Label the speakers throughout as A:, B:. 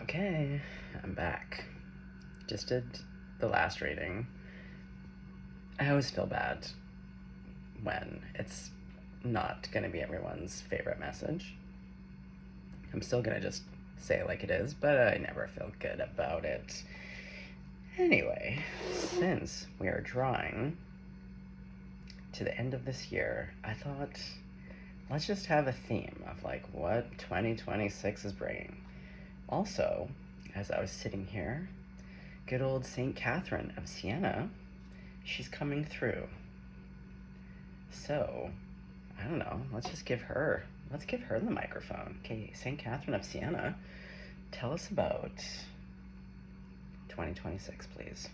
A: Okay, I'm back. Just did the last reading. I always feel bad when it's not gonna be everyone's favorite message. I'm still gonna just say it like it is, but I never feel good about it. Anyway, since we are drawing to the end of this year, I thought let's just have a theme of like what 2026 is bringing. Also, as I was sitting here, good old St. Catherine of Siena, she's coming through. So, I don't know, let's give her the microphone. Okay, St. Catherine of Siena, tell us about 2026, please.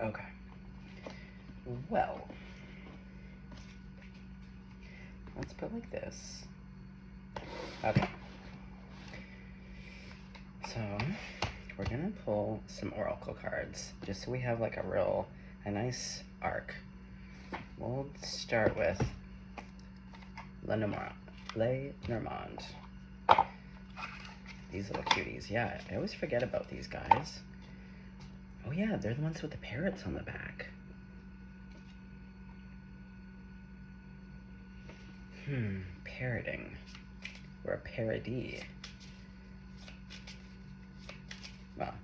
A: Okay. Well, let's put it like this. Okay. So, we're gonna pull some oracle cards, just so we have like a nice arc. We'll start with Lenormand. These little cuties. Yeah, I always forget about these guys. Oh yeah, they're the ones with the parrots on the back. Parroting. Or a parody. Well,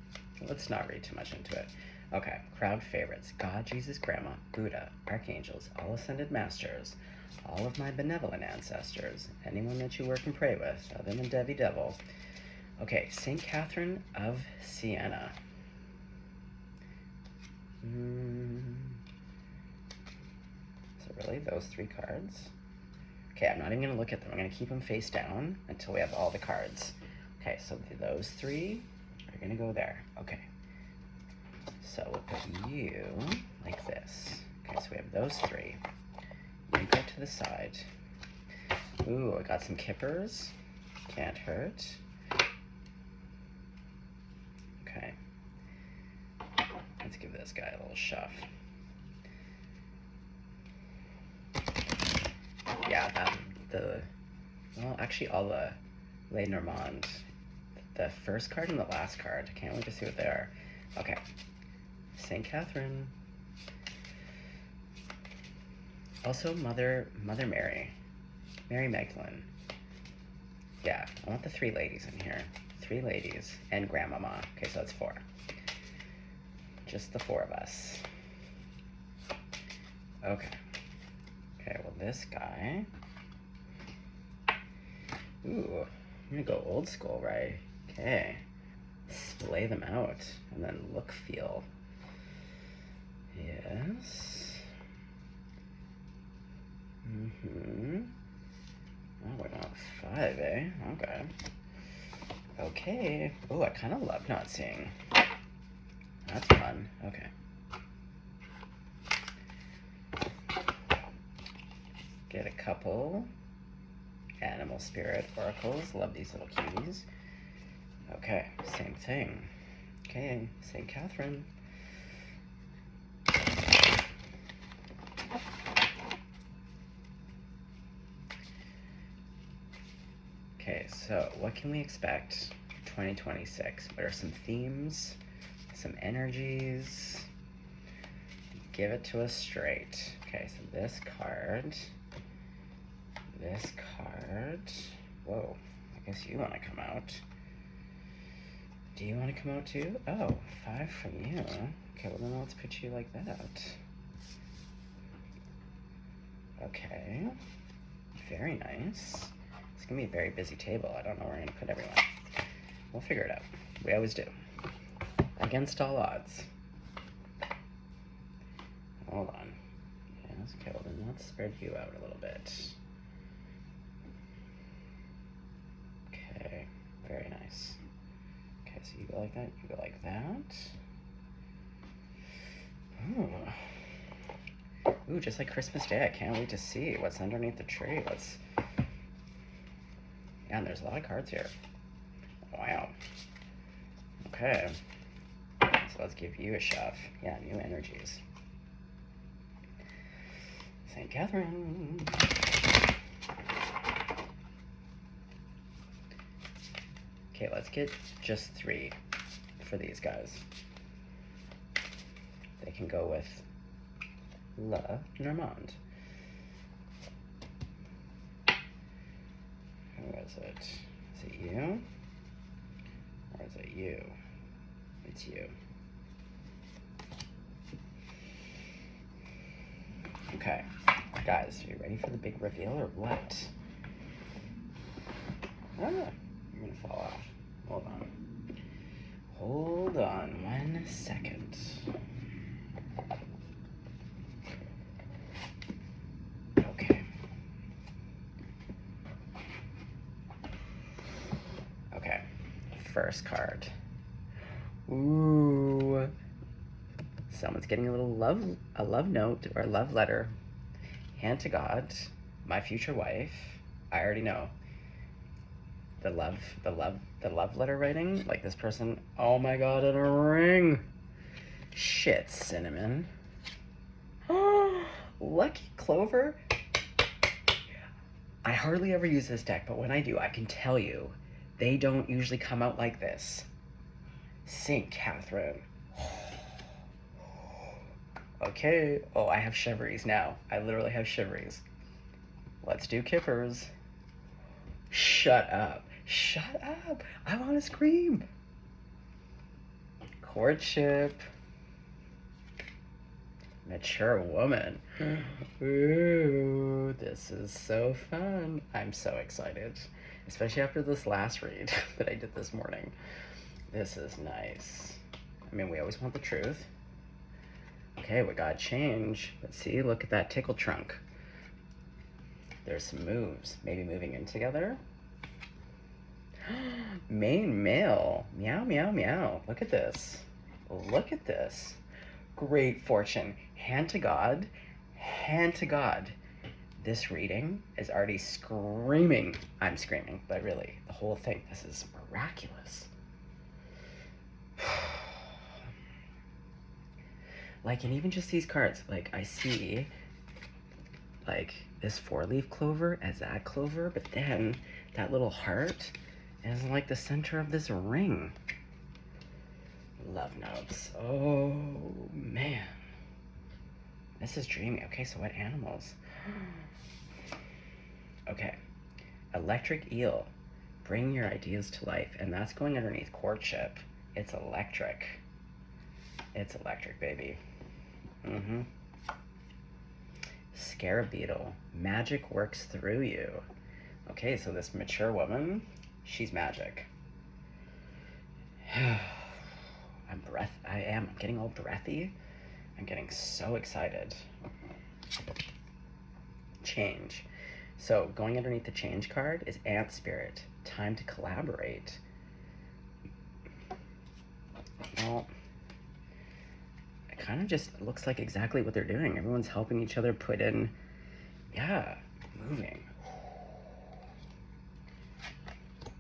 A: let's not read too much into it. Okay, crowd favorites. God, Jesus, Grandma, Buddha, archangels, all ascended masters, all of my benevolent ancestors, anyone that you work and pray with, other than Devi Devil. Okay, St. Catherine of Siena. So really, those three cards? Okay, I'm not even gonna look at them. I'm gonna keep them face down until we have all the cards. Okay, so those three are gonna go there. Okay. So we'll put you like this. Okay, so we have those three. You go to the side. Ooh, I got some kippers. Can't hurt. Okay. Let's give this guy a little shove. Yeah, well, actually all the Lenormand. The first card and the last card. I can't wait to see what they are. Okay. St. Catherine. Also Mother Mary. Mary Magdalene. Yeah, I want the three ladies in here. Three ladies and Grandmama. Okay, so that's four. Just the four of us. Okay. Okay, well this guy. Ooh, I'm gonna go old school, right? Okay. Splay them out and then look, feel. Yes. Oh, we're not five, eh? Okay. Okay. Oh, I kind of love not seeing. That's fun. Okay. Get a couple animal spirit oracles. Love these little cuties. Okay, same thing. Okay, St. Catherine. Okay, so what can we expect 2026? What are some themes, some energies? Give it to us straight. Okay, so this card. Whoa, I guess you want to come out. Do you want to come out too? Oh, 5 from you. Okay, well then let's put you like that. Okay, very nice. It's gonna be a very busy table. I don't know where we're gonna put everyone. We'll figure it out. We always do. Against all odds. Hold on. Yes, okay, well then let's spread you out a little bit. Okay, very nice. Okay, so you go like that, you go like that. Ooh, just like Christmas Day, I can't wait to see what's underneath the tree. Yeah, and there's a lot of cards here. Wow. Okay. So let's give you a shove. Yeah, new energies. St. Catherine. Okay, let's get just 3 for these guys. They can go with La Normande. Who is it? Is it you? Or is it you? It's you. Okay, guys, are you ready for the big reveal or what? Ah, you're gonna fall off. Hold on. Hold on 1 second. Okay. Okay, first card. Ooh. Someone's getting a love note or a love letter. Hand to God, my future wife. I already know. The love letter writing, like this person, oh my God, in a ring. Shit, cinnamon. Lucky Clover. I hardly ever use this deck, but when I do, I can tell you, they don't usually come out like this. St. Catherine. Okay. Oh, I have shiveries now. I literally have shiveries. Let's do kippers. Shut up. Shut up. I want to scream. Courtship. Mature woman. Ooh, this is so fun. I'm so excited. Especially after this last read that I did this morning. This is nice. I mean, we always want the truth. Okay, we got change. Let's see, look at that tickle trunk. There's some moves. Maybe moving in together. Main male. Meow, meow, meow. Look at this. Look at this. Great fortune. Hand to God. Hand to God. This reading is already screaming. I'm screaming, but really, the whole thing, this is miraculous. Like, and even just these cards, like, I see, like, this 4-leaf clover as that clover, but then that little heart is like the center of this ring. Love notes. Oh, man. This is dreamy. Okay, so what animals? Okay. Electric eel. Bring your ideas to life. And that's going underneath courtship. It's electric. It's electric, baby. Mm-hmm. Scarab beetle. Magic works through you. Okay, so this mature woman, she's magic. I'm getting all breathy. I'm getting so excited. Change. So going underneath the change card is ant spirit. Time to collaborate. Well, it kind of just looks like exactly what they're doing. Everyone's helping each other put in, yeah, moving.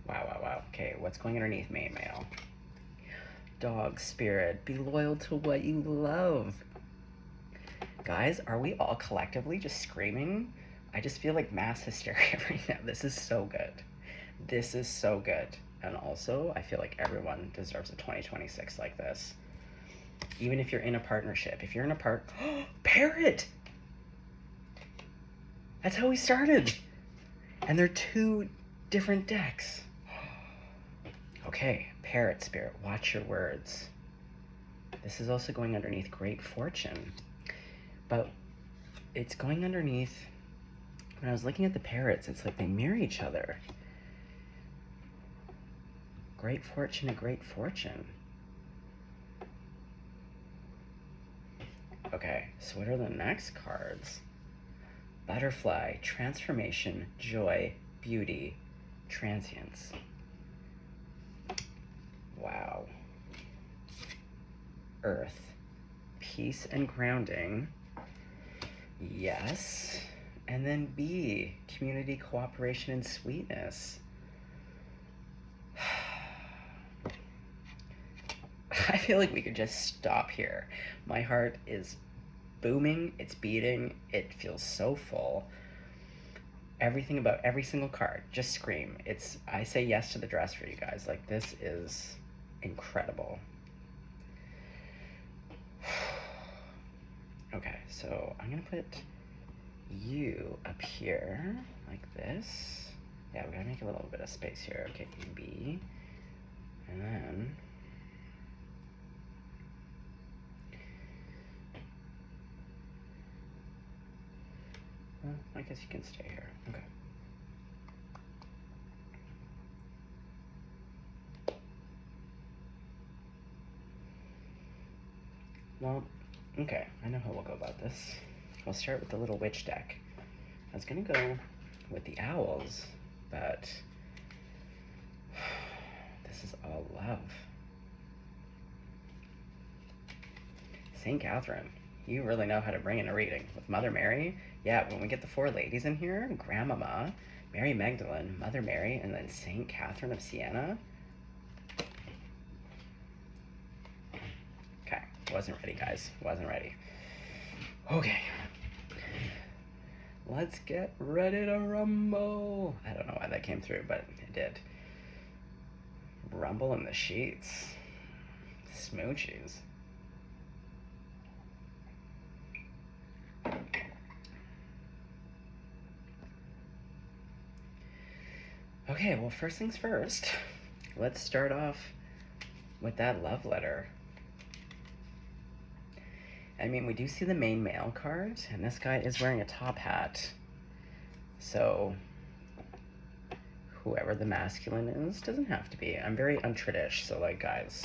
A: Wow, wow, wow. Okay, what's going underneath main male? Dog spirit, be loyal to what you love. Guys, are we all collectively just screaming? I just feel like mass hysteria right now. This is so good. This is so good. And also, I feel like everyone deserves a 2026 like this. Even if you're in a partnership. If you're in a Parrot! That's how we started. And they're 2 different decks. Okay, Parrot spirit, watch your words. This is also going underneath great fortune. But it's going underneath, when I was looking at the parrots, it's like they mirror each other. Great fortune, a great fortune. Okay, so what are the next cards? Butterfly, transformation, joy, beauty, transience. Wow. Earth, peace and grounding. Yes. And then B, community, cooperation, and sweetness. I feel like we could just stop here. My heart is booming, it's beating, it feels so full. everything about every single card. Just scream. I say yes to the dress for you guys. Like, this is incredible. Okay, so I'm gonna put you up here like this. Yeah, we gotta make a little bit of space here. Okay, B. And then well, I guess you can stay here. Okay. Well, okay, I know how we'll go about this. We'll start with the little witch deck. I was gonna go with the owls, but this is all love. St. Catherine, you really know how to bring in a reading. With Mother Mary, yeah, when we get the four ladies in here, Grandmama, Mary Magdalene, Mother Mary, and then St. Catherine of Siena. Okay, wasn't ready, guys. Wasn't ready. Okay. Let's get ready to rumble. I don't know why that came through, but it did. Rumble in the sheets. Smoochies. Okay, well, first things first. Let's start off with that love letter. I mean, we do see the main male card, and this guy is wearing a top hat. So, whoever the masculine is doesn't have to be. I'm very untradish, so, like, guys,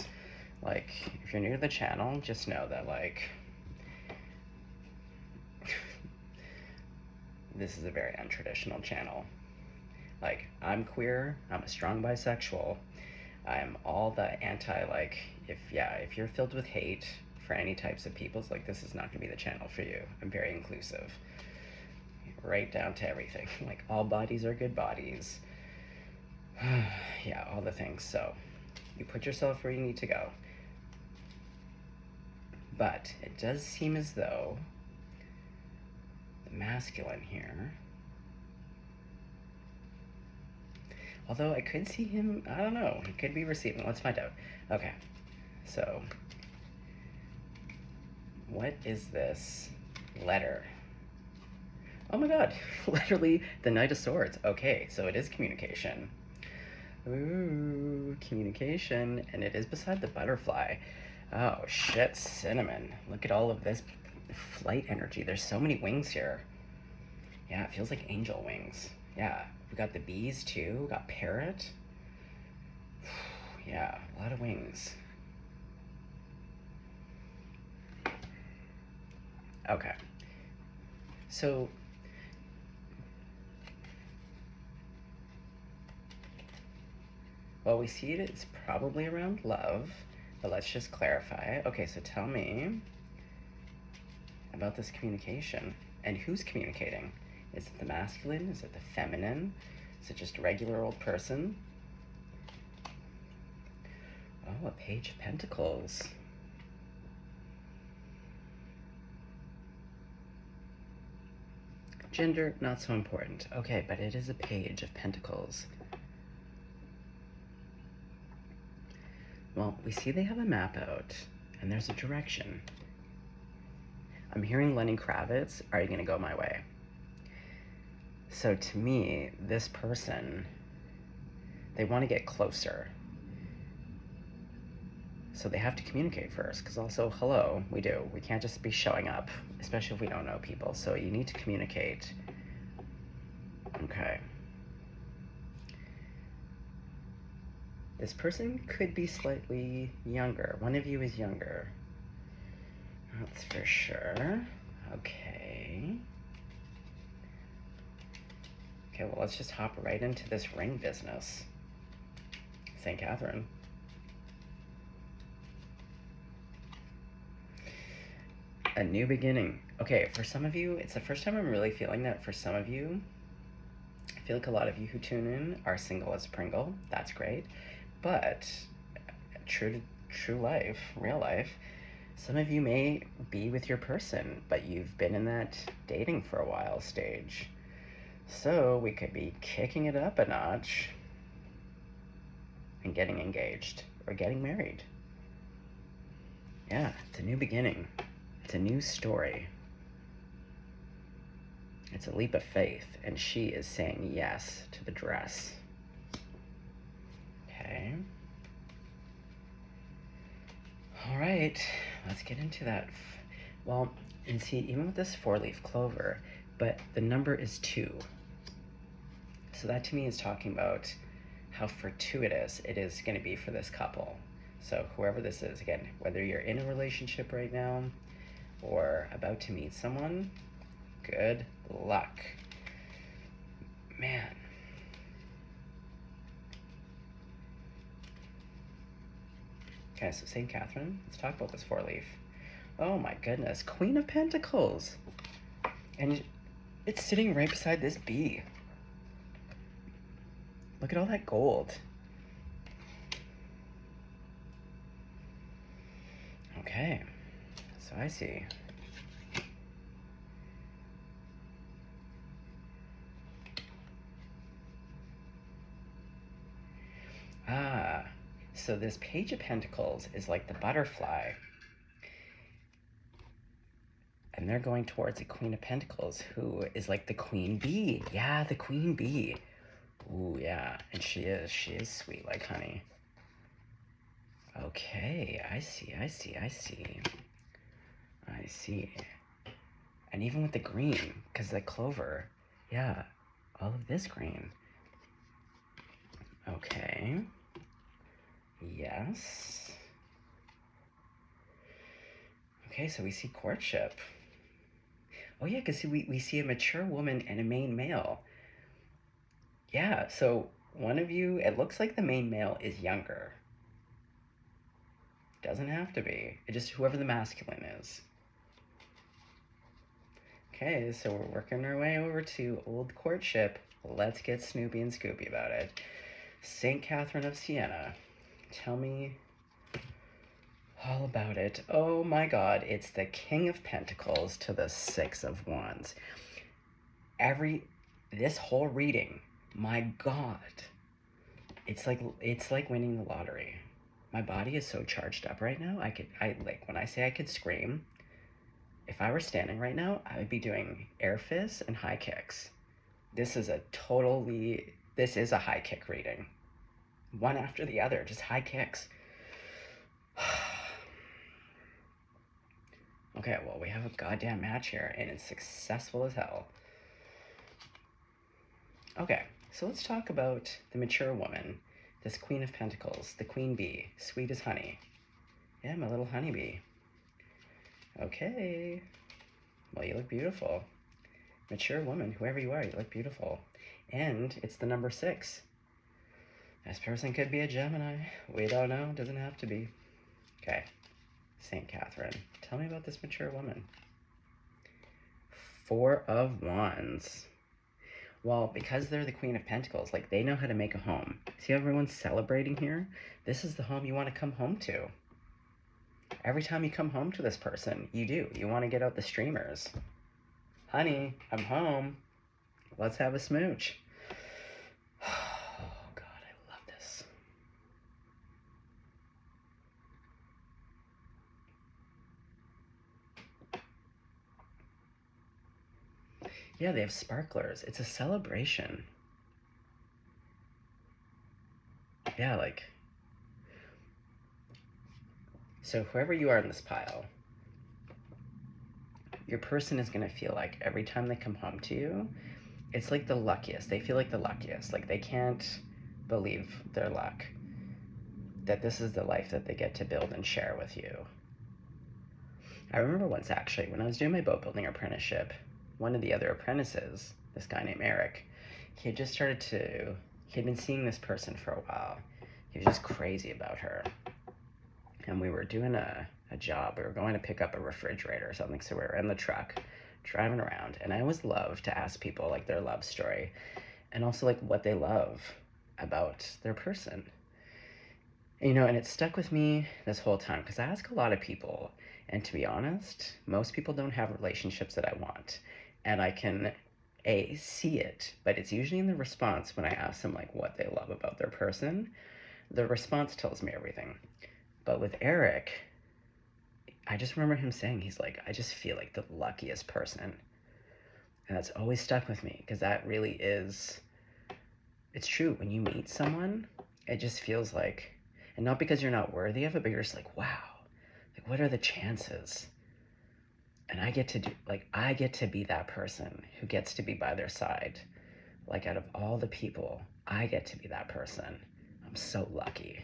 A: like, if you're new to the channel, just know that, like, this is a very untraditional channel. Like, I'm queer, I'm a strong bisexual, I'm all the anti, like, if you're filled with hate for any types of peoples, like, this is not gonna be the channel for you. I'm very inclusive. Right down to everything. Like, all bodies are good bodies. Yeah, all the things. So, you put yourself where you need to go. But it does seem as though the masculine here, although I could see him, I don't know, he could be receiving. Let's find out. Okay, so what is this letter? Oh my god, literally the Knight of Swords. Okay, so it is communication. Ooh, communication, and it is beside the butterfly. Oh shit, cinnamon. Look at all of this flight energy. There's so many wings here. Yeah, it feels like angel wings. Yeah, we got the bees too, we got parrot. Yeah, a lot of wings. Okay, so well, we see it's probably around love, but let's just clarify. Okay, so tell me about this communication and who's communicating. Is it the masculine? Is it the feminine? Is it just a regular old person? Oh, a Page of Pentacles. Gender, not so important. Okay, but it is a Page of Pentacles. Well, we see they have a map out, and there's a direction. I'm hearing Lenny Kravitz, Are You Gonna Go My Way? So to me, this person, they want to get closer. So they have to communicate first, because also, hello, we do. We can't just be showing up, especially if we don't know people. So you need to communicate. Okay. This person could be slightly younger. One of you is younger. That's for sure. Okay. Okay, well, let's just hop right into this ring business. St. Catherine. A new beginning. Okay, for some of you, it's the first time I'm really feeling that for some of you, I feel like a lot of you who tune in are single as a Pringle. That's great. But true life, real life, some of you may be with your person, but you've been in that dating for a while stage. So we could be kicking it up a notch and getting engaged or getting married. Yeah, it's a new beginning. It's a new story. It's a leap of faith, and she is saying yes to the dress. Okay. All right, let's get into that. Well, and see, even with this 4-leaf clover, but the number is 2. So that to me is talking about how fortuitous it is going to be for this couple. So whoever this is, again, whether you're in a relationship right now or about to meet someone, good luck. Man. Okay, so St. Catherine, let's talk about this 4-leaf. Oh my goodness, Queen of Pentacles. And it's sitting right beside this bee. Look at all that gold. Okay, so I see. Ah, so this Page of Pentacles is like the butterfly. And they're going towards a Queen of Pentacles who is like the queen bee. Yeah, the queen bee. Ooh, yeah, and she is sweet like honey. Okay, I see. And even with the green, because the clover, yeah, all of this green. Okay. Yes. Okay, so we see courtship. Oh yeah, because we see a mature woman and a main male. Yeah, so one of you, it looks like the main male is younger. Doesn't have to be. It just whoever the masculine is. Okay, so we're working our way over to old courtship. Let's get Snoopy and Scoopy about it. St. Catherine of Siena, tell me all about it. Oh my god, it's the King of Pentacles to the 6 of Wands. This whole reading, my god, it's like winning the lottery. My body is so charged up right now. When I say I could scream, if I were standing right now, I would be doing air fists and high kicks. This is a high kick reading. One after the other, just high kicks. Okay, well, we have a goddamn match here, and it's successful as hell. Okay, so let's talk about the mature woman, this Queen of Pentacles, the queen bee, sweet as honey. Yeah, my little honeybee. Okay. Well, you look beautiful. Mature woman, whoever you are, you look beautiful. And it's the number 6. This person could be a Gemini. We don't know. Doesn't have to be. Okay. St. Catherine, tell me about this mature woman. 4 of Wands. Well, because they're the Queen of Pentacles, like, they know how to make a home. See how everyone's celebrating here? This is the home you want to come home to. Every time you come home to this person, you want to get out the streamers. Honey, I'm home. Let's have a smooch. Oh, God, I love this. Yeah, they have sparklers. It's a celebration. Yeah, like... So whoever you are in this pile, your person is going to feel like every time they come home to you, it's like the luckiest. They feel like the luckiest. Like, they can't believe their luck. That this is the life that they get to build and share with you. I remember once, actually, when I was doing my boat building apprenticeship, one of the other apprentices, this guy named Eric, he had been seeing this person for a while. He was just crazy about her. And we were doing a job. We were going to pick up a refrigerator or something, so we were in the truck driving around, and I always love to ask people like their love story and also like what they love about their person. And it stuck with me this whole time because I ask a lot of people, and to be honest, most people don't have relationships that I want. And I can see it, but it's usually in the response when I ask them like what they love about their person. The response tells me everything. But with Eric, I just remember him saying, he's like, I just feel like the luckiest person. And that's always stuck with me because that really is, it's true. When you meet someone, it just feels like, and not because you're not worthy of it, but you're just like, wow, like what are the chances? And I get to be that person who gets to be by their side. Like out of all the people, I get to be that person. I'm so lucky.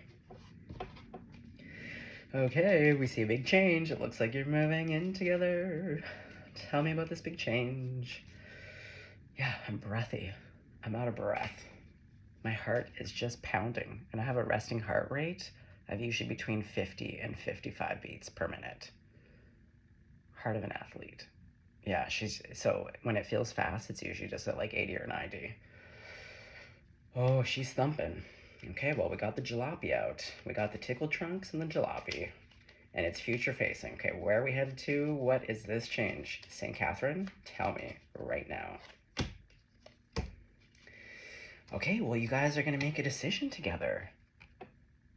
A: Okay, we see a big change. It looks like you're moving in together. Tell me about this big change. Yeah, I'm breathy. I'm out of breath. My heart is just pounding, and I have a resting heart rate of usually between 50 and 55 beats per minute. Heart of an athlete. Yeah, so when it feels fast, it's usually just at like 80 or 90. Oh, she's thumping. Okay, well, we got the jalopy out. We got the tickle trunks and the jalopy. And it's future facing. Okay, where are we headed to? What is this change? St. Catherine? Tell me right now. Okay, well, you guys are going to make a decision together.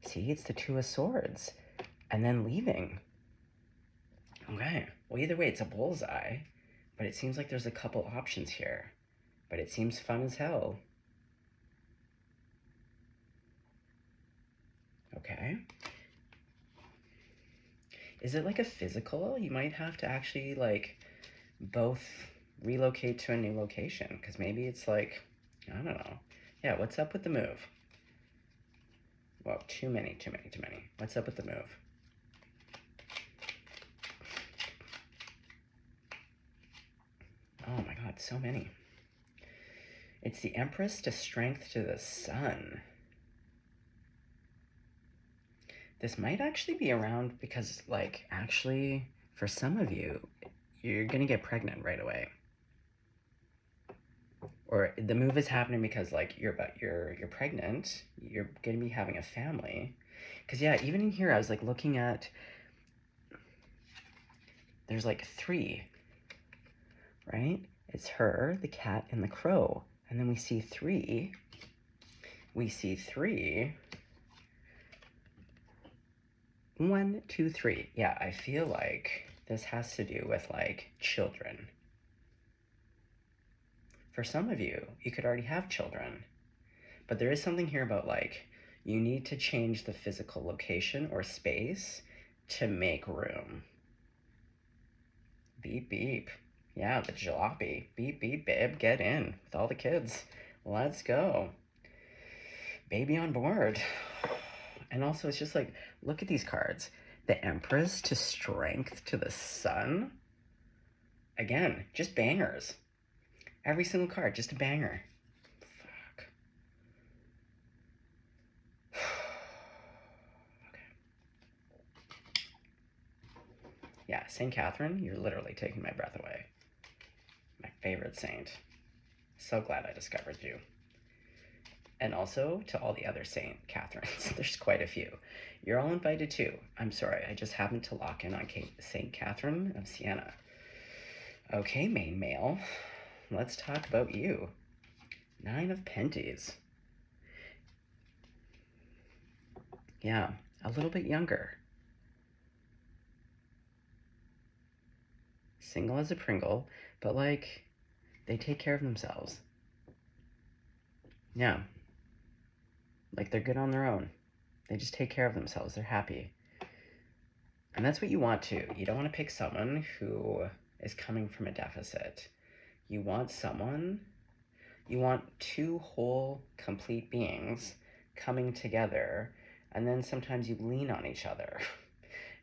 A: See, it's the Two of Swords. And then leaving. Okay, well, either way, it's a bullseye. But it seems like there's a couple options here. But it seems fun as hell. Okay. Is it like a physical? You might have to actually like both relocate to a new location. Because maybe it's like, I don't know. Yeah, what's up with the move? Well, too many. What's up with the move? Oh my god, so many. It's the Empress to Strength to the Sun. This might actually be around because, like, actually, for some of you, you're gonna get pregnant right away. Or the move is happening because, like, you're pregnant, you're gonna be having a family. Because, yeah, even in here, I was, like, looking at, there's, like, 3, right? It's her, the cat, and the crow. And then we see 3. We see 3. 1, 2, 3. Yeah, I feel like this has to do with like children. For some of you, you could already have children, but there is something here about like you need to change the physical location or space to make room. Beep, beep. Yeah, the jalopy. Beep, beep, babe, get in with all the kids. Let's go. Baby on board. And also, it's just like, look at these cards. The Empress to Strength to the Sun. Again, just bangers. Every single card, just a banger. Fuck. Okay. Yeah, St. Catherine, you're literally taking my breath away. My favorite saint. So glad I discovered you. And also to all the other St. Catherines. There's quite a few. You're all invited too. I'm sorry, I just happened to lock in on St. Catherine of Siena. Okay, main male. Let's talk about you. 9 of Penties. Yeah, a little bit younger. Single as a Pringle, but like, they take care of themselves. Yeah. Like they're good on their own. They just take care of themselves. They're happy. And that's what you want too. You don't want to pick someone who is coming from a deficit. You want 2 whole, complete beings coming together, and then sometimes you lean on each other.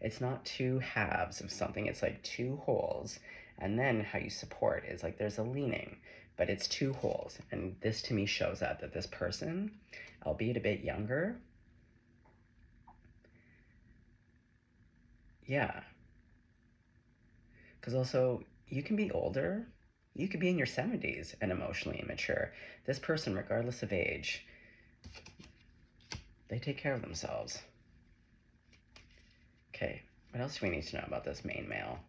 A: It's not 2 halves of something, it's like 2 wholes, and then how you support is like there's a leaning, but it's 2 wholes. And this to me shows that this person, albeit a bit younger, yeah. Because also, you can be older, you could be in your 70s and emotionally immature. This person, regardless of age, they take care of themselves. Okay, what else do we need to know about this main male?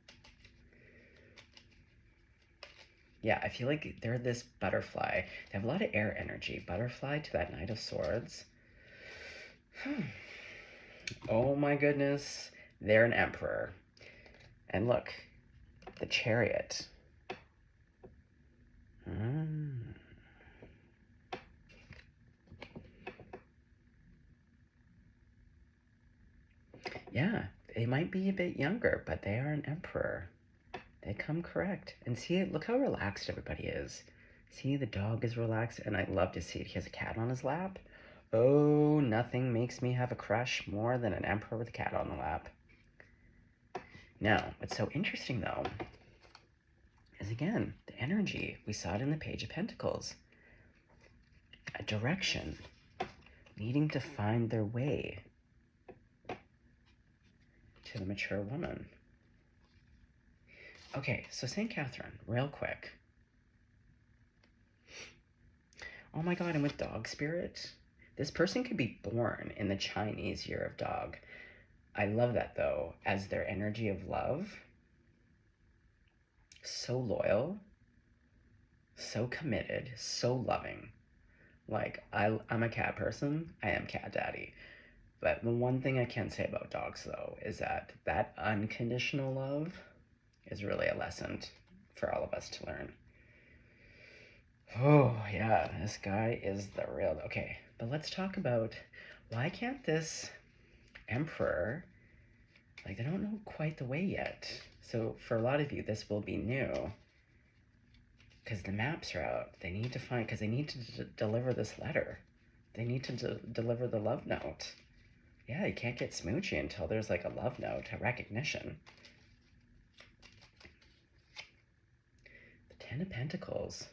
A: Yeah, I feel like they're this butterfly. They have a lot of air energy. Butterfly to that Knight of Swords. Oh my goodness. They're an emperor. And look, the Chariot. Yeah, they might be a bit younger, but they are an emperor. They come correct. And see, look how relaxed everybody is. See, the dog is relaxed, and I love to see it. He has a cat on his lap. Oh, nothing makes me have a crush more than an emperor with a cat on the lap. Now, what's so interesting, though, is again, the energy. We saw it in the Page of Pentacles. A direction. Needing to find their way to the mature woman. Okay, so St. Catherine, real quick. Oh my god, and with dog spirit, this person could be born in the Chinese year of dog. I love that, though, as their energy of love. So loyal, so committed, so loving. Like, I'm a cat person. I am cat daddy. But the one thing I can say about dogs, though, is that unconditional love is really a lesson for all of us to learn. Oh, yeah, this guy is the real... Okay, but let's talk about why can't this emperor... Like, they don't know quite the way yet. So for a lot of you, this will be new. Because the maps are out. They need to find... Because they need to deliver this letter. They need to deliver the love note. Yeah, you can't get smoochy until there's like a love note, a recognition. The Ten of Pentacles.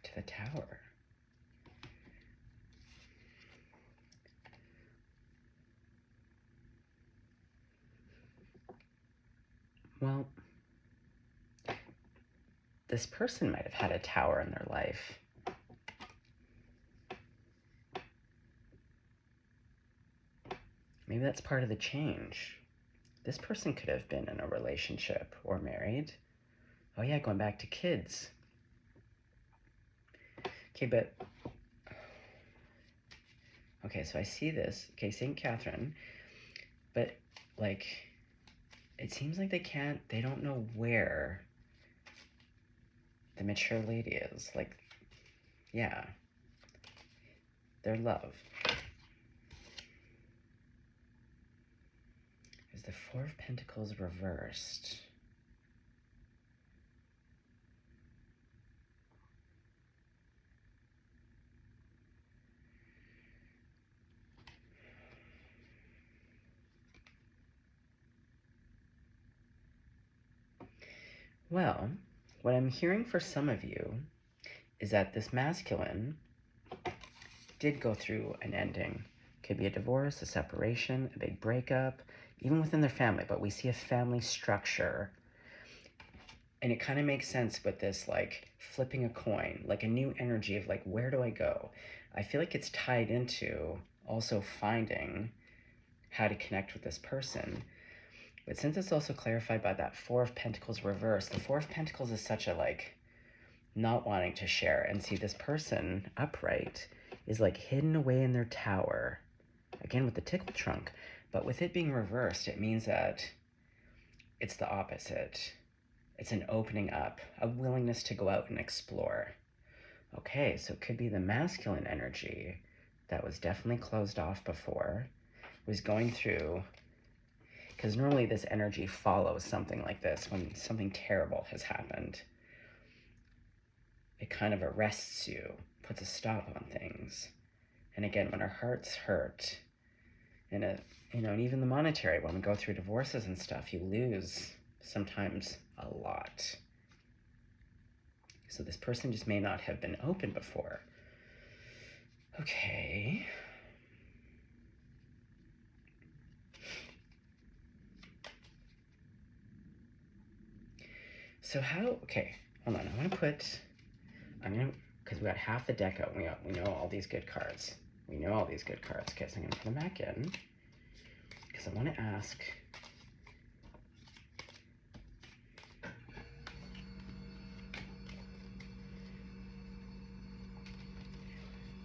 A: To the Tower. Well, this person might have had a tower in their life. Maybe that's part of the change. This person could have been in a relationship or married. Oh yeah, going back to kids. Okay, but... Okay, so I see this. Okay, St. Catherine. But, like, it seems like they don't know where the mature lady is. Like, yeah. Their love. Is the Four of Pentacles reversed? Well, what I'm hearing for some of you is that this masculine did go through an ending. Could be a divorce, a separation, a big breakup, even within their family, but we see a family structure. And it kind of makes sense with this, like, flipping a coin, like a new energy of, like, where do I go? I feel like it's tied into also finding how to connect with this person. But since it's also clarified by that Four of Pentacles reverse, the Four of Pentacles is such a, like, not wanting to share. And see, this person, upright, is, like, hidden away in their tower. Again, with the tickle trunk. But with it being reversed, it means that it's the opposite. It's an opening up, a willingness to go out and explore. Okay, so it could be the masculine energy that was definitely closed off before, was going through... Because normally this energy follows something like this when something terrible has happened. It kind of arrests you, puts a stop on things. And again, when our hearts hurt, and even the monetary, when we go through divorces and stuff, you lose sometimes a lot. So this person just may not have been open before. Okay. So how, okay, hold on, I'm going to because we got half the deck out. We know all these good cards. We know all these good cards. Okay, so I'm going to put them back in because I want to ask.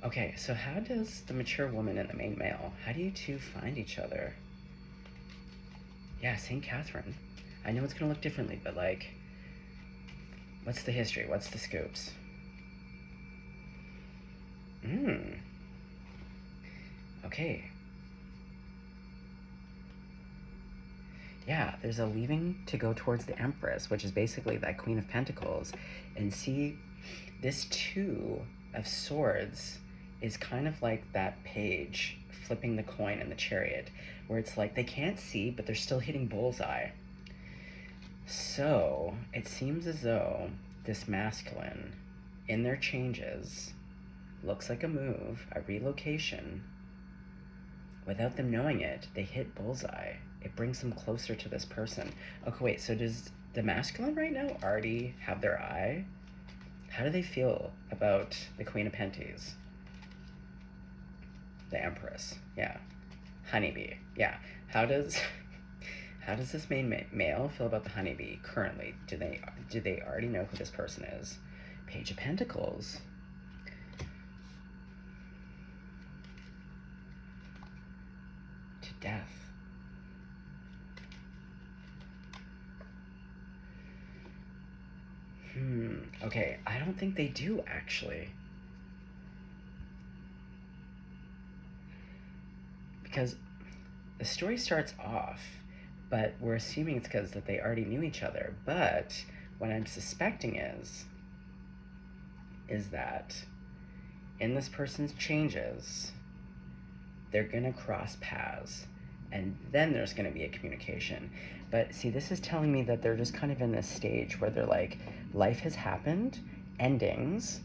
A: Okay, so how does the mature woman and the main male, how do you two find each other? Yeah, St. Catherine. I know it's going to look differently, but like, what's the history? What's the scoops? Okay. Yeah, there's a leaving to go towards the Empress, which is basically that Queen of Pentacles. And see, this Two of Swords is kind of like that page flipping the coin in the Chariot, where it's like they can't see, but they're still hitting bullseye. So it seems as though this masculine, in their changes, looks like a move, a relocation. Without them knowing it, they hit bullseye. It brings them closer to this person. Okay, wait, so does the masculine right now already have their eye? How do they feel about the Queen of Penties? The Empress, yeah. Honeybee, yeah. How does this main male feel about the honeybee currently? Do they already know who this person is? Page of Pentacles. To death. Okay, I don't think they do, actually. Because the story starts off, but we're assuming it's because that they already knew each other. But what I'm suspecting is that in this person's changes, they're gonna cross paths, and then there's gonna be a communication. But see, this is telling me that they're just kind of in this stage where they're like, life has happened, endings,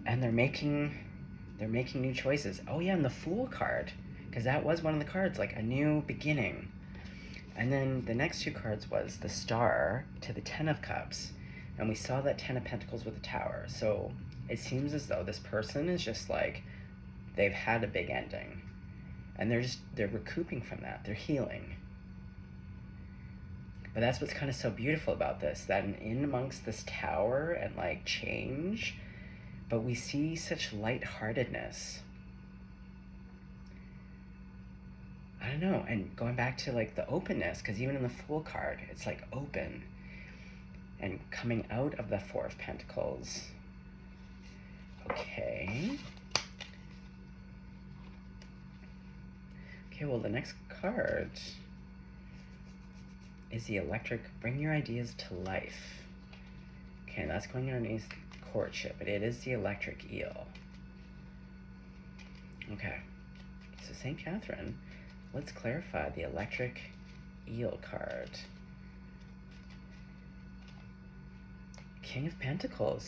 A: and they're making new choices. Oh yeah, and the Fool card, because that was one of the cards, like a new beginning. And then the next two cards was the Star to the Ten of Cups, and we saw that Ten of Pentacles with the Tower. So it seems as though this person is just like, they've had a big ending, and they're recouping from that. They're healing. But that's what's kind of so beautiful about this, that in amongst this tower and like change, but we see such lightheartedness. I don't know, and going back to like the openness, because even in the Fool card, it's like open, and coming out of the Four of Pentacles. Okay, well, the next card is the Electric, bring your ideas to life. Okay, that's going underneath courtship, but it is the Electric Eel. Okay, so St. Catherine, let's clarify the Electric Eel card. King of Pentacles.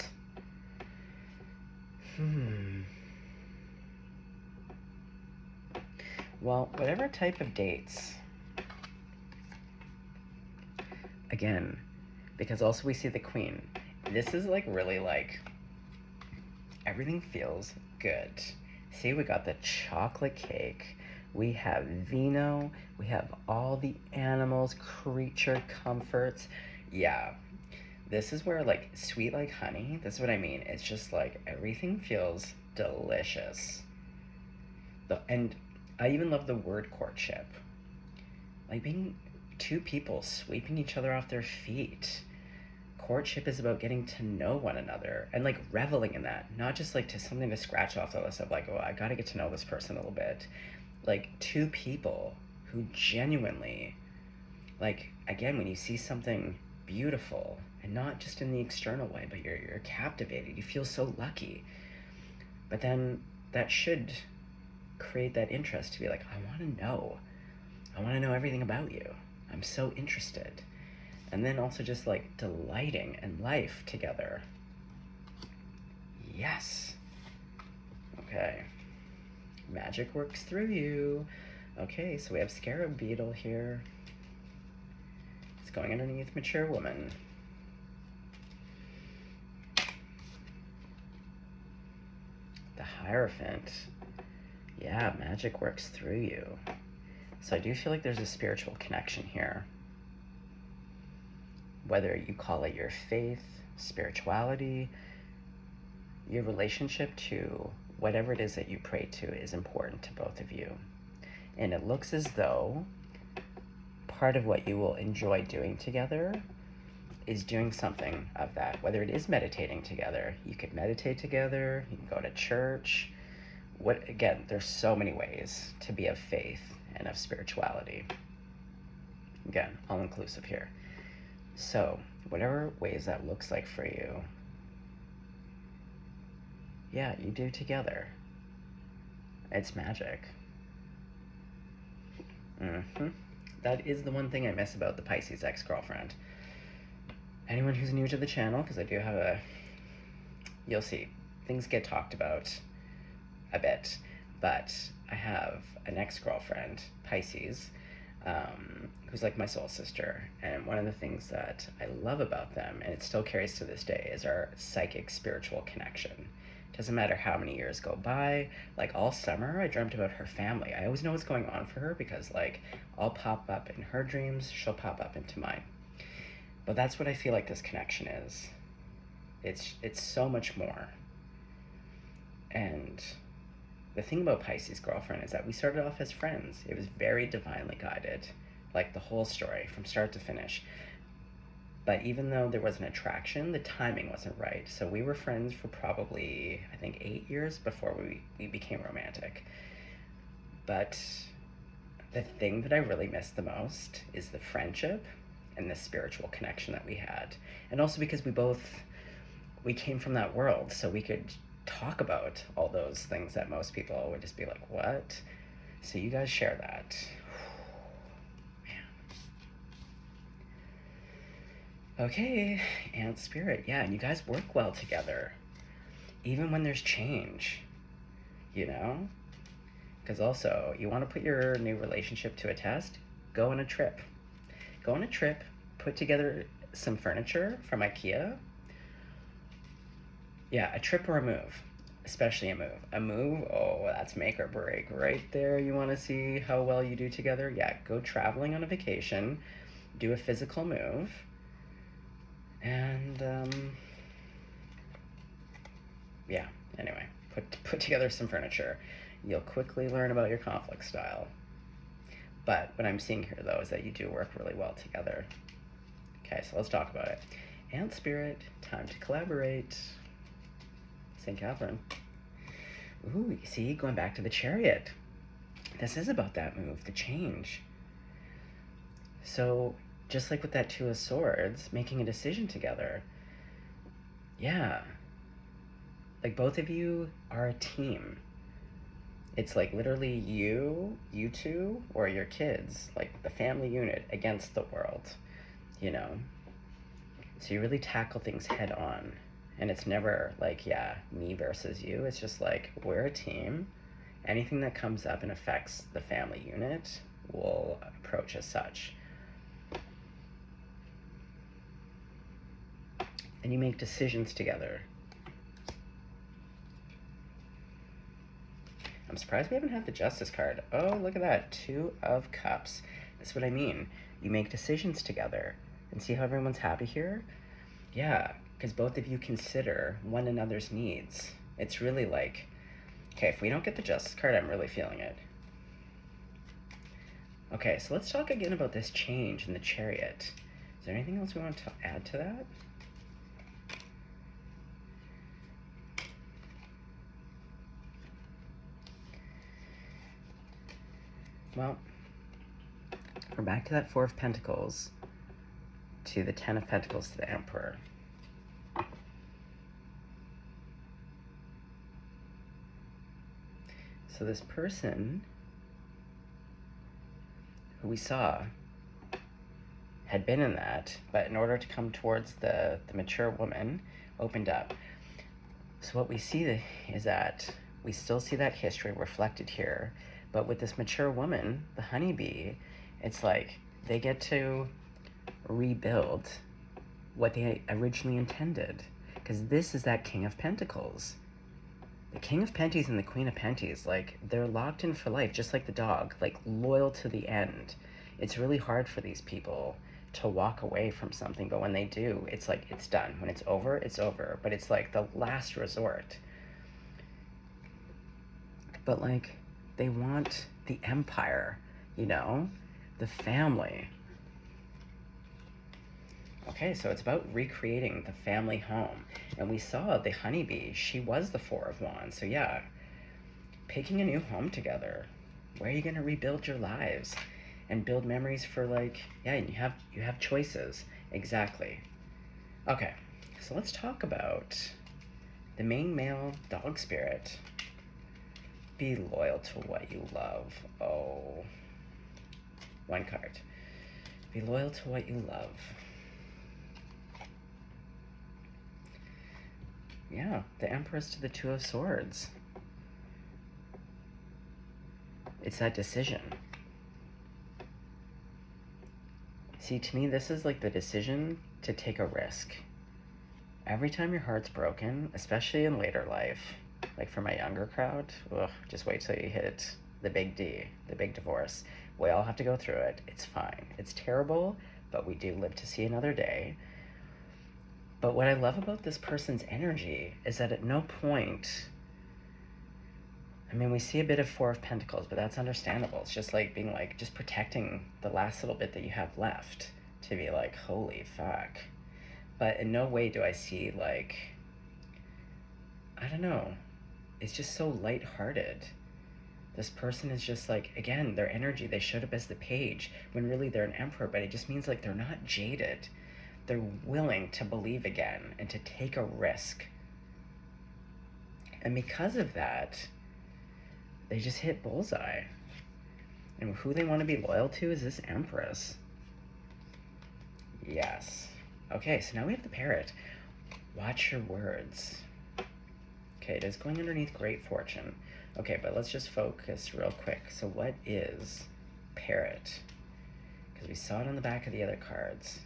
A: Well, whatever type of dates, again, because also we see the Queen, this is like really like, everything feels good. See, we got the chocolate cake, we have vino, we have all the animals, creature comforts. Yeah, this is where like sweet like honey, this is what I mean. It's just like everything feels delicious. And I even love the word courtship. Like being two people sweeping each other off their feet. Courtship is about getting to know one another and like reveling in that, not just like to something to scratch off the list of like, oh, I gotta get to know this person a little bit. Like two people who genuinely, like, again, when you see something beautiful, and not just in the external way, but you're captivated, you feel so lucky. But then that should create that interest to be like, I want to know everything about you. I'm so interested. And then also just like delighting in life together. Yes. Okay. Magic works through you. Okay, so we have Scarab Beetle here. It's going underneath Mature Woman. Hierophant. Yeah, magic works through you. So I do feel like there's a spiritual connection here. Whether you call it your faith, spirituality, your relationship to whatever it is that you pray to is important to both of you. And it looks as though part of what you will enjoy doing together is doing something of that. Whether it is meditating together, you could meditate together, you can go to church. Again, there's so many ways to be of faith and of spirituality. Again, all inclusive here. So, whatever ways that looks like for you, yeah, you do together. It's magic. That is the one thing I miss about the Pisces ex-girlfriend. Anyone who's new to the channel, because I do have you'll see, things get talked about a bit, but I have an ex-girlfriend, Pisces, who's like my soul sister, and one of the things that I love about them, and it still carries to this day, is our psychic spiritual connection. Doesn't matter how many years go by, like all summer I dreamt about her family. I always know what's going on for her because like I'll pop up in her dreams, she'll pop up into mine. But that's what I feel like this connection is. It's so much more. And the thing about Pisces girlfriend is that we started off as friends. It was very divinely guided, like the whole story from start to finish. But even though there was an attraction, the timing wasn't right. So we were friends for probably, I think, 8 years before we became romantic. But the thing that I really miss the most is the friendship and the spiritual connection that we had. And also because we came from that world, so we could talk about all those things that most people would just be like, what? So you guys share that. Okay, and spirit, yeah, and you guys work well together, even when there's change, you know? Because also, you want to put your new relationship to a test, go on a trip. Go on a trip, put together some furniture from IKEA. Yeah, a trip or a move, especially a move. A move, oh, that's make or break right there. You want to see how well you do together? Yeah, go traveling on a vacation, do a physical move, and yeah, anyway, put together some furniture. You'll quickly learn about your conflict style. But what I'm seeing here though is that you do work really well together. Okay, so let's talk about it. And spirit, time to collaborate. St. Catherine. Ooh, you see, going back to the Chariot. This is about that move, the change. So just like with that Two of Swords, making a decision together. Yeah. Like both of you are a team. It's like literally you two, or your kids, like the family unit against the world, you know? So you really tackle things head on. And it's never like, yeah, me versus you. It's just like, we're a team. Anything that comes up and affects the family unit, we'll approach as such. And you make decisions together. I'm surprised we haven't had the Justice card. Oh, look at that. 2 of Cups. That's what I mean. You make decisions together. And see how everyone's happy here? Yeah, because both of you consider one another's needs. It's really like, okay, if we don't get the Justice card, I'm really feeling it. Okay, so let's talk again about this change in the Chariot. Is there anything else we want to add to that? Well, we're back to that 4 of Pentacles, to the 10 of Pentacles, to the Emperor. So this person who we saw had been in that, but in order to come towards the mature woman, opened up. So what we see is that we still see that history reflected here, but with this mature woman, the honeybee, it's like they get to rebuild what they originally intended. Because this is that King of Pentacles. The King of Penties and the Queen of Penties, like, they're locked in for life, just like the dog, like, loyal to the end. It's really hard for these people to walk away from something, but when they do, it's like, it's done. When it's over, it's over. But it's like the last resort. But, like, they want the empire, you know? The family. Okay, so it's about recreating the family home. And we saw the honeybee, she was the Four of Wands. So yeah, picking a new home together. Where are you gonna rebuild your lives? And build memories for, like, yeah, you have choices. Exactly. Okay, so let's talk about the main male dog spirit. Be loyal to what you love. Oh, one card. Be loyal to what you love. Yeah, the Empress to the Two of Swords. It's that decision. See, to me, this is like the decision to take a risk. Every time your heart's broken, especially in later life, like for my younger crowd, ugh, just wait till you hit the big D, the big divorce. We all have to go through it. It's fine. It's terrible, but we do live to see another day. But what I love about this person's energy is that at no point, I mean, we see a bit of Four of Pentacles, but that's understandable. It's just like being like, just protecting the last little bit that you have left to be like, holy fuck. But in no way do I see, like, I don't know, it's just so lighthearted. This person is just like, again, their energy, they showed up as the page when really they're an emperor, but it just means like they're not jaded. They're willing to believe again and to take a risk. And because of that, they just hit bullseye. And who they want to be loyal to is this Empress. Yes. Okay, so now we have the Parrot. Watch your words. Okay, it is going underneath Great Fortune. Okay, but let's just focus real quick. So what is Parrot? Because we saw it on the back of the other cards.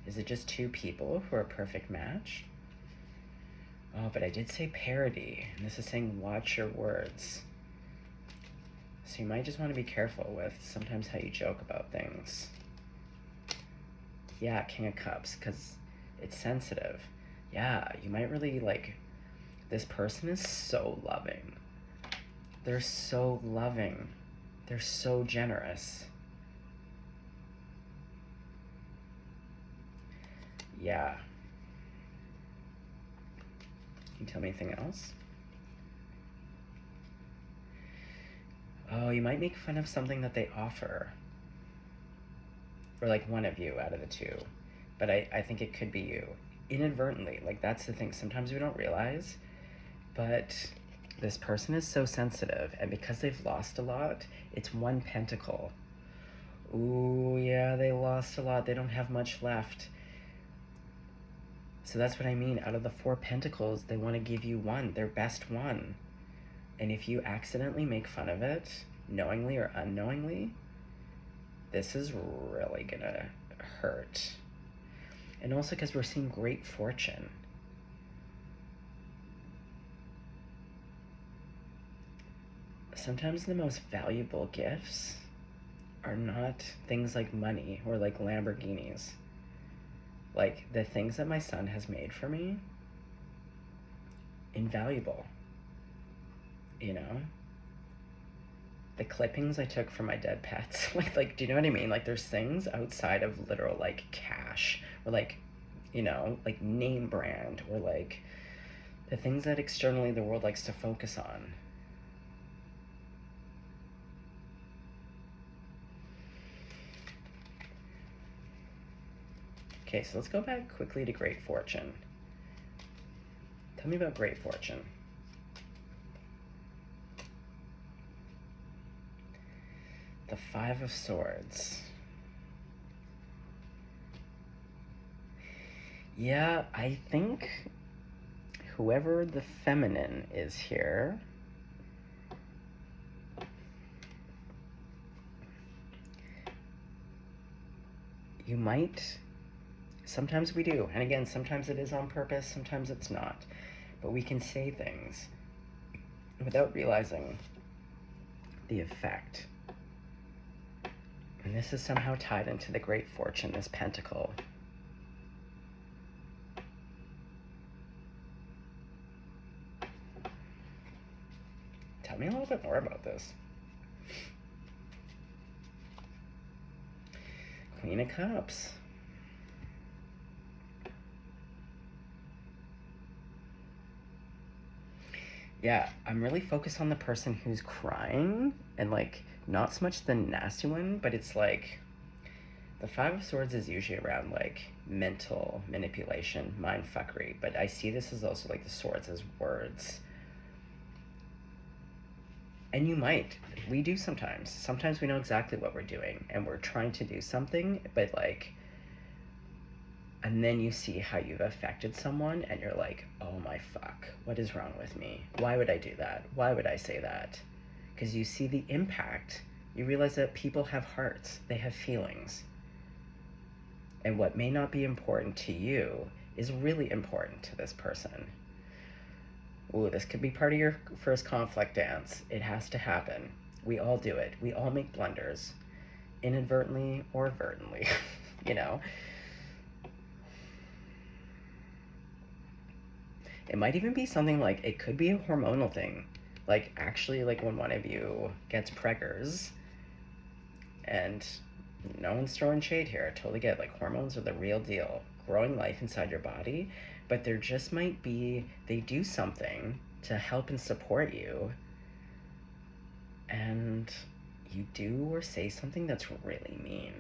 A: Is it just two people who are a perfect match? Oh, but I did say parody, and this is saying watch your words. So you might just want to be careful with sometimes how you joke about things. Yeah, King of Cups, because it's sensitive. Yeah, you might really, like, this person is so loving. They're so loving. They're so generous. Yeah. Can you tell me anything else? Oh, you might make fun of something that they offer. Or like one of you out of the two. But I think it could be you. Inadvertently. Like, that's the thing. Sometimes we don't realize. But this person is so sensitive. And because they've lost a lot, it's one pentacle. Ooh, yeah, they lost a lot. They don't have much left. So that's what I mean. Out of the Four Pentacles, they want to give you one, their best one. And if you accidentally make fun of it, knowingly or unknowingly, this is really gonna hurt. And also because we're seeing Great Fortune. Sometimes the most valuable gifts are not things like money or like Lamborghinis. Like, the things that my son has made for me, invaluable, you know? The clippings I took from my dead pets, like, do you know what I mean? Like, there's things outside of literal, like, cash, or, like, you know, like, name brand, or, like, the things that externally the world likes to focus on. Okay, so let's go back quickly to Great Fortune. Tell me about Great Fortune. The Five of Swords. Yeah, I think whoever the feminine is here, you might, sometimes we do, and again, sometimes it is on purpose, sometimes it's not, but we can say things without realizing the effect. And this is somehow tied into the great fortune, this pentacle. Tell me a little bit more about this. Queen of Cups. Yeah, I'm really focused on the person who's crying, and like not so much the nasty one, but it's like the Five of Swords is usually around like mental manipulation, mind fuckery, but I see this as also like the swords as words. And we do sometimes. Sometimes we know exactly what we're doing and we're trying to do something, but like, and then you see how you've affected someone and you're like, oh my fuck, what is wrong with me? Why would I do that? Why would I say that? Because you see the impact. You realize that people have hearts, they have feelings. And what may not be important to you is really important to this person. Ooh, this could be part of your first conflict dance. It has to happen. We all do it. We all make blunders, inadvertently or advertently, you know? It might even be something like, it could be a hormonal thing. Like, actually, like when one of you gets preggers, and no one's throwing shade here, I totally get it. Like, hormones are the real deal. Growing life inside your body, but there just might be, they do something to help and support you, and you do or say something that's really mean.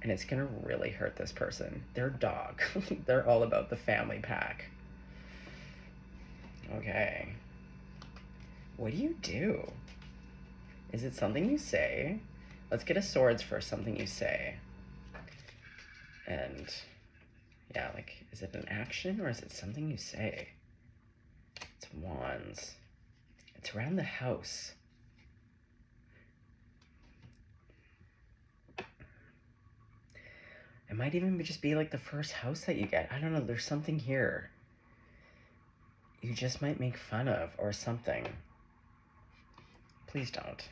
A: And it's gonna really hurt this person. Their dog. They're all about the family pack. Okay. What do you do? Is it something you say? Let's get a swords for something you say. And yeah, like, is it an action or is it something you say? It's wands. It's around the house. It might even just be like the first house that you get. I don't know, there's something here you just might make fun of or something. Please don't.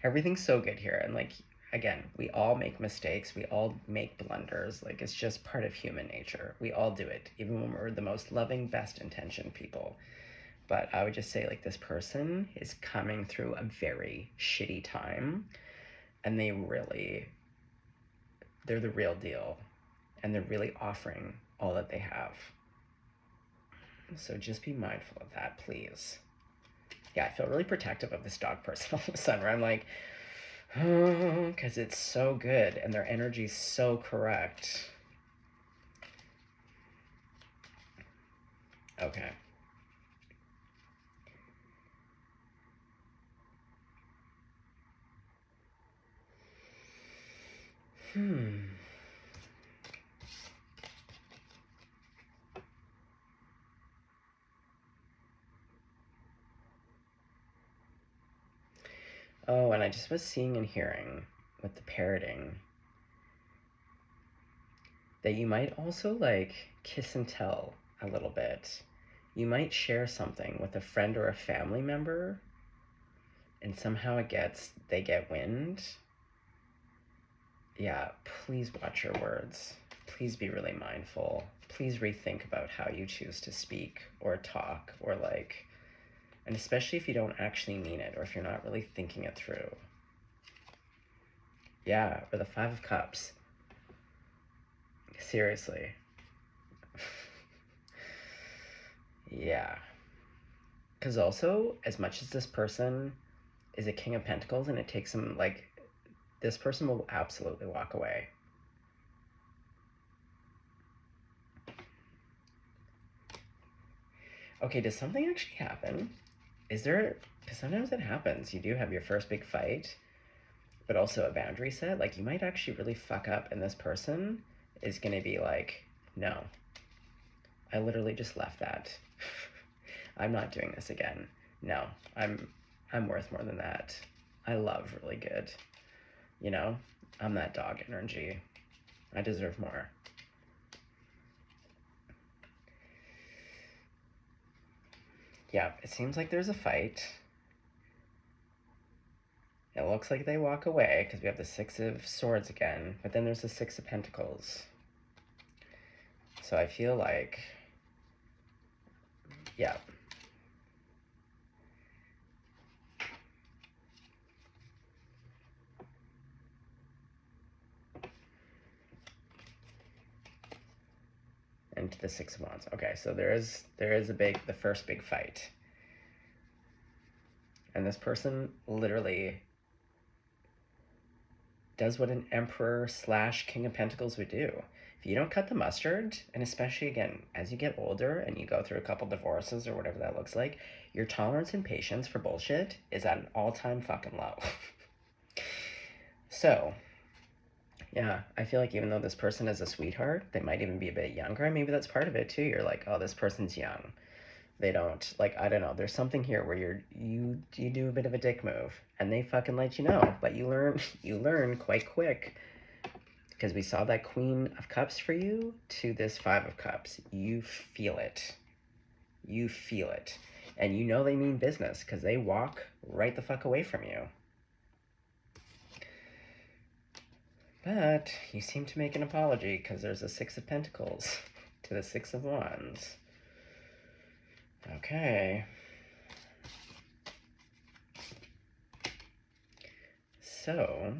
A: Everything's so good here. And like, again, we all make mistakes. We all make blunders. Like, it's just part of human nature. We all do it, even when we're the most loving, best intentioned people. But I would just say, like, this person is coming through a very shitty time, and they're the real deal, and they're really offering all that they have. So just be mindful of that, please. Yeah, I feel really protective of this dog person all of a sudden, where I'm like, oh, because it's so good, and their energy's so correct. Okay. Oh, and I just was seeing and hearing with the parroting that you might also like kiss and tell a little bit. You might share something with a friend or a family member, and somehow they get wind. Yeah, please watch your words. Please be really mindful. Please rethink about how you choose to speak or talk, or like, and especially if you don't actually mean it, or if you're not really thinking it through. Yeah, or the Five of Cups. Seriously. Yeah. Because also, as much as this person is a King of Pentacles, and it takes them, like, this person will absolutely walk away. Okay, does something actually happen? Is there, because sometimes it happens. You do have your first big fight, but also a boundary set. Like, you might actually really fuck up, and this person is going to be like, no, I literally just left that. I'm not doing this again. No, I'm worth more than that. I love really good. You know, I'm that dog energy. I deserve more. Yeah, it seems like there's a fight. It looks like they walk away because we have the Six of Swords again, but then there's the Six of Pentacles. So I feel like, yeah. Into the Six of Wands. Okay, so there is the first big fight. And this person literally does what an Emperor / King of Pentacles would do. If you don't cut the mustard, and especially again, as you get older and you go through a couple divorces or whatever that looks like, your tolerance and patience for bullshit is at an all-time fucking low. So, yeah, I feel like even though this person is a sweetheart, they might even be a bit younger, and maybe that's part of it too. You're like, oh, this person's young. They don't, like, I don't know, there's something here where you do a bit of a dick move and they fucking let you know, but you learn quite quick, because we saw that Queen of Cups for you to this Five of Cups. You feel it, and you know they mean business because they walk right the fuck away from you. But you seem to make an apology because there's a Six of Pentacles to the Six of Wands. Okay. So,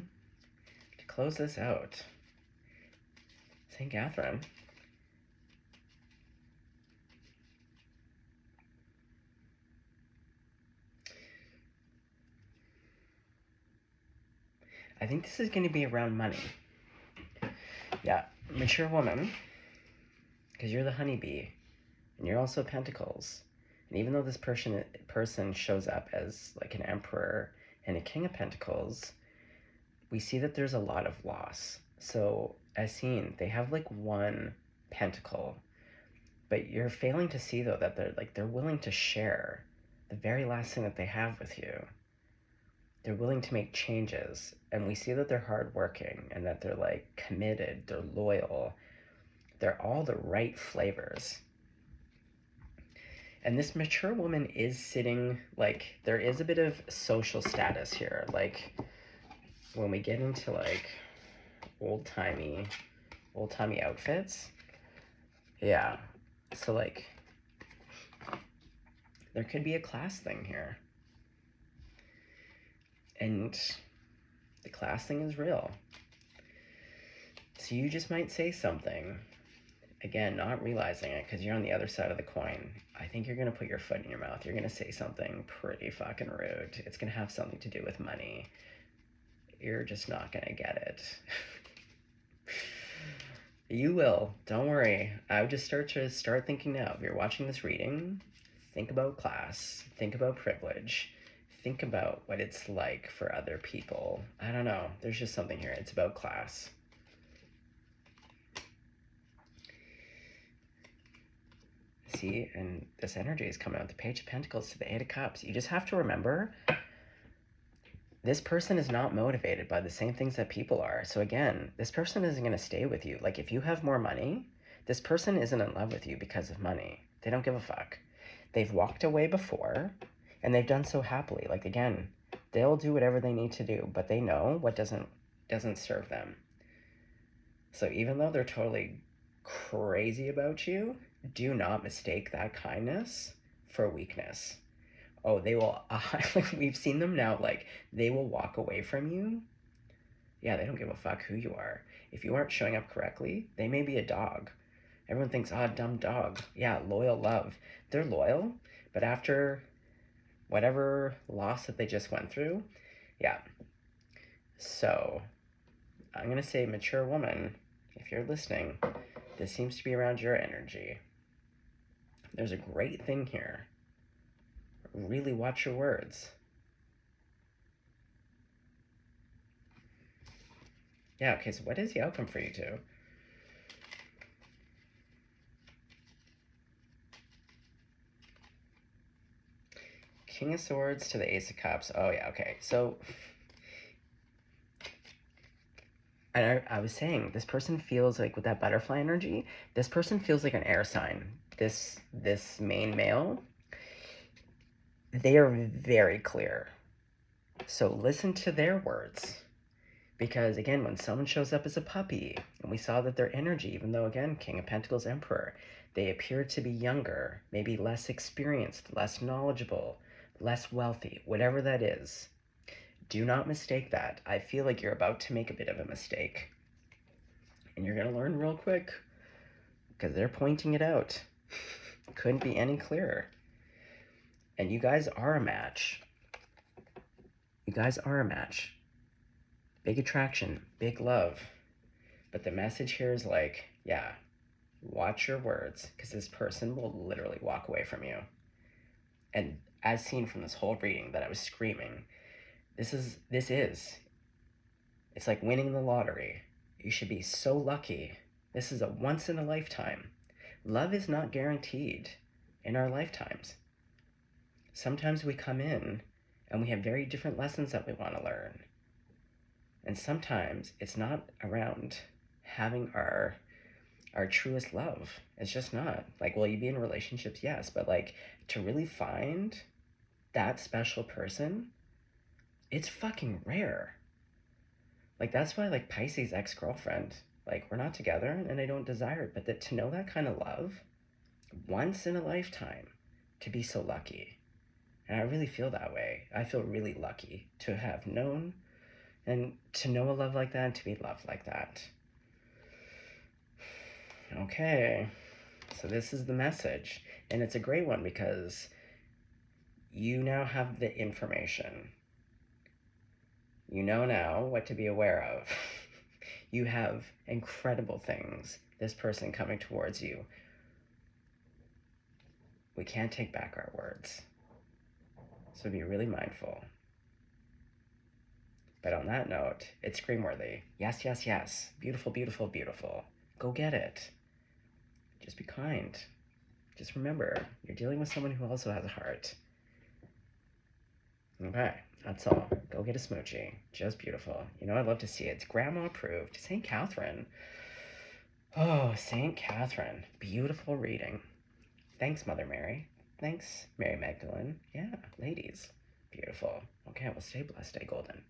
A: to close this out, St. Catherine. I think this is going to be around money. Yeah, mature woman, because you're the honeybee, and you're also Pentacles. And even though this person shows up as like an Emperor and a King of Pentacles, we see that there's a lot of loss. So as seen, they have like one pentacle, but you're failing to see though that they're willing to share the very last thing that they have with you. They're willing to make changes, and we see that they're hardworking and that they're like committed, they're loyal, they're all the right flavors. And this mature woman is sitting, like, there is a bit of social status here. Like, when we get into, like, old-timey outfits, yeah. So, like, there could be a class thing here. And the class thing is real. So you just might say something, again, not realizing it because you're on the other side of the coin. I think you're going to put your foot in your mouth. You're going to say something pretty fucking rude. It's going to have something to do with money. You're just not going to get it. You will. Don't worry. I would just start thinking now. If you're watching this reading, think about class. Think about privilege. Think about what it's like for other people. I don't know. There's just something here. It's about class. See, and this energy is coming out. The Page of Pentacles to the Eight of Cups. You just have to remember, this person is not motivated by the same things that people are. So again, this person isn't going to stay with you. Like, if you have more money, this person isn't in love with you because of money. They don't give a fuck. They've walked away before, and they've done so happily. Like, again, they'll do whatever they need to do, but they know what doesn't serve them. So even though they're totally crazy about you, do not mistake that kindness for weakness. Oh, they will, like, we've seen them now, like, they will walk away from you. Yeah, they don't give a fuck who you are. If you aren't showing up correctly, they may be a dog. Everyone thinks, dumb dog. Yeah, loyal love. They're loyal, but after whatever loss that they just went through, yeah. So, I'm going to say, mature woman, if you're listening, this seems to be around your energy. There's a great thing here. Really watch your words. Yeah, okay, so what is the outcome for you two? King of Swords to the Ace of Cups. Oh, yeah, okay. So, and I was saying, this person feels like, with that butterfly energy, this person feels like an air sign. This main male, they are very clear. So listen to their words. Because again, when someone shows up as a puppy, and we saw that their energy, even though again, King of Pentacles, Emperor, they appear to be younger, maybe less experienced, less knowledgeable, less wealthy, whatever that is. Do not mistake that. I feel like you're about to make a bit of a mistake. And you're going to learn real quick because they're pointing it out. Couldn't be any clearer. And you guys are a match. You guys are a match. Big attraction, big love. But the message here is like, yeah, watch your words because this person will literally walk away from you. And as seen from this whole reading that I was screaming, this is, it's like winning the lottery. You should be so lucky. This is a once in a lifetime. Love is not guaranteed in our lifetimes. Sometimes we come in and we have very different lessons that we want to learn. And sometimes it's not around having our truest love. It's just not. Like, will you be in relationships? Yes. But like, to really find that special person, it's fucking rare. Like, that's why, like, Pisces ex-girlfriend, like, we're not together and I don't desire it, but that to know that kind of love once in a lifetime, to be so lucky. And I really feel that way. I feel really lucky to have known and to know a love like that and to be loved like that. Okay, so this is the message. And it's a great one because you now have the information. You know now what to be aware of. You have incredible things. This person coming towards you. We can't take back our words. So be really mindful. But on that note, it's scream-worthy. Yes, yes, yes. Beautiful, beautiful, beautiful. Go get it. Just be kind. Just remember, you're dealing with someone who also has a heart. Okay, that's all. Go get a smoochie. Just beautiful. You know, I'd love to see it. It's grandma approved. St. Catherine. Oh, St. Catherine. Beautiful reading. Thanks, Mother Mary. Thanks, Mary Magdalene. Yeah, ladies. Beautiful. Okay, well, stay blessed, stay golden.